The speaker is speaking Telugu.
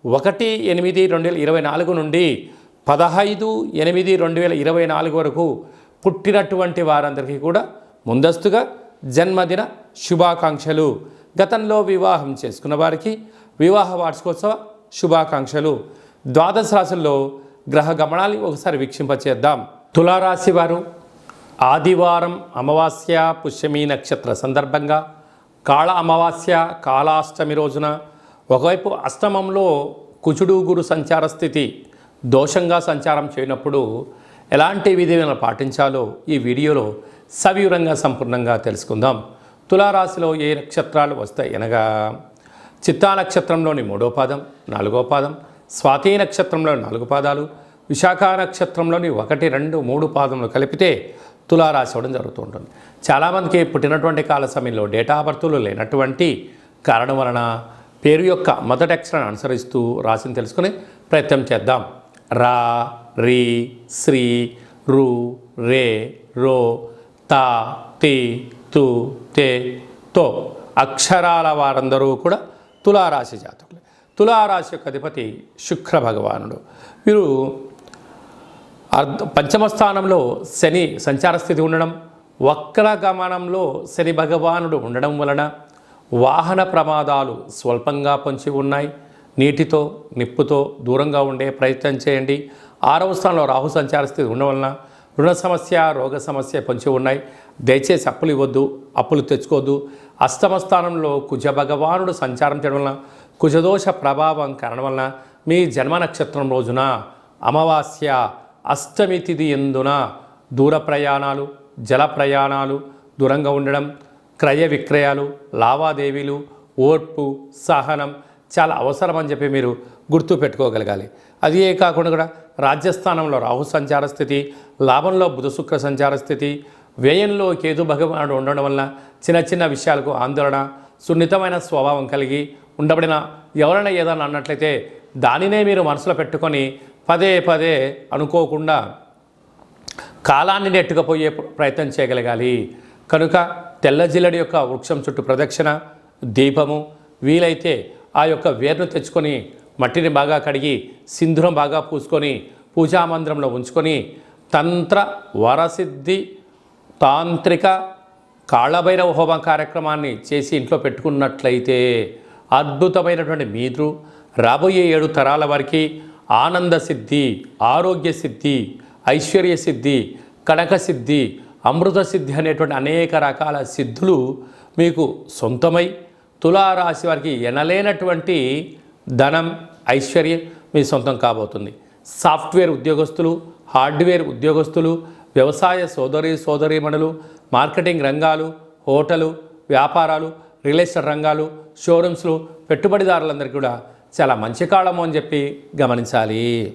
1/8/2024 నుండి 15/8/2024 వరకు పుట్టినటువంటి వారందరికీ కూడా ముందస్తుగా జన్మదిన శుభాకాంక్షలు. గతంలో వివాహం చేసుకున్న వారికి వివాహ వార్షికోత్సవ శుభాకాంక్షలు. ద్వాదశ రాశుల్లో గ్రహ గమనాన్ని ఒకసారి వీక్షింపచేద్దాం. తులారాశి వారు ఆదివారం అమావాస్య పుష్యమి నక్షత్ర సందర్భంగా కాళ అమావాస్య కాళాష్టమి రోజున ఒకవైపు అష్టమంలో కుజుడు గురు సంచార స్థితి దోషంగా సంచారం చేయనప్పుడు ఎలాంటి విధులను పాటించాలో ఈ వీడియోలో సవివరంగా సంపూర్ణంగా తెలుసుకుందాం. తులారాశిలో ఏ నక్షత్రాలు వస్తాయి అనగా చిత్తా నక్షత్రంలోని 3వ పాదం 4వ పాదం, స్వాతి నక్షత్రంలోని 4 పాదాలు, విశాఖ నక్షత్రంలోని 1, 2, 3 పాదములు కలిపితే తులారాశి అవ్వడం జరుగుతూ ఉంటుంది. చాలామందికి పుట్టినటువంటి కాల సమయంలో డేటా బర్తులు లేనటువంటి కారణం వలన పేరు యొక్క మొదటి అక్షరాన్ని అనుసరిస్తూ రాశిని తెలుసుకునే ప్రయత్నం చేద్దాం. రా, రి, శ్రీ, రు, రే, రో, తా, తి, తు, తే, తో అక్షరాల వారందరూ కూడా తులారాశి జాతకులే. తులారాశి యొక్క అధిపతి శుక్ర భగవానుడు. వీరు పంచమ స్థానంలో శని సంచార స్థితి ఉండడం, వక్రగమనంలో శని భగవానుడు ఉండడం వలన వాహన ప్రమాదాలు స్వల్పంగా పొంచి ఉన్నాయి. నీటితో నిప్పుతో దూరంగా ఉండే ప్రయత్నం చేయండి. 6వ స్థానంలో రాహు సంచార స్థితి ఉండడం వలన రుణ సమస్య, రోగ సమస్య పొంచి ఉన్నాయి. దయచేసి అప్పులు ఇవ్వద్దు, అప్పులు తెచ్చుకోవద్దు. అష్టమ స్థానంలో కుజ భగవానుడు సంచారం చేయడం వలన కుజదోష ప్రభావం కారణం వలన మీ జన్మ నక్షత్రం రోజున అమావాస్య అష్టమి తిథి ఎందున దూర ప్రయాణాలు, జల ప్రయాణాలు, దూరంగా ఉండడం, క్రయ విక్రయాలు, లావాదేవీలు, ఓర్పు, సహనం చాలా అవసరం అని చెప్పి మీరు గుర్తు పెట్టుకోగలగాలి. అదే కాకుండా కూడా రాజ్యస్థానంలో రాహు సంచార స్థితి, లాభంలో బుధ శుక్ర సంచార స్థితి, వ్యయంలో కేతు భగవానుడు ఉండడం వలన చిన్న చిన్న విషయాలకు ఆందోళన, సున్నితమైన స్వభావం కలిగి ఉండబడిన ఎవరైనా ఏదైనా అన్నట్లయితే దానినే మీరు మనసులో పెట్టుకొని పదే పదే అనుకోకుండా కాలాన్ని నెట్టుకుపోయే ప్రయత్నం చేయగలగాలి. కనుక తెల్ల జిల్లడి యొక్క వృక్షం చుట్టూ ప్రదక్షిణ, దీపము, వీలైతే ఆ యొక్క వేరును తెచ్చుకొని మట్టిని బాగా కడిగి సింధూరం బాగా పూసుకొని పూజామందిరంలో ఉంచుకొని తంత్ర వరసిద్ధి తాంత్రిక కాళభైరవ హోమ కార్యక్రమాన్ని చేసి ఇంట్లో పెట్టుకున్నట్లయితే అద్భుతమైనటువంటి మీరు రాబోయే 7 తరాల వారికి ఆనంద సిద్ధి, ఆరోగ్య సిద్ధి, ఐశ్వర్య సిద్ధి, కనక సిద్ధి, అమృత సిద్ధి అనేటువంటి అనేక రకాల సిద్ధులు మీకు సొంతమై తులారాశి వారికి ఎనలేనటువంటి ధనం, ఐశ్వర్యం మీ సొంతం కాబోతుంది. సాఫ్ట్వేర్ ఉద్యోగస్తులు, హార్డ్వేర్ ఉద్యోగస్తులు, వ్యవసాయ సోదరీమణులు, మార్కెటింగ్ రంగాలు, హోటలు, వ్యాపారాలు, రియల్ ఎస్టేట్ రంగాలు, షోరూమ్స్లు, పెట్టుబడిదారులందరికీ కూడా చాలా మంచి కాలము అని చెప్పి గమనించాలి.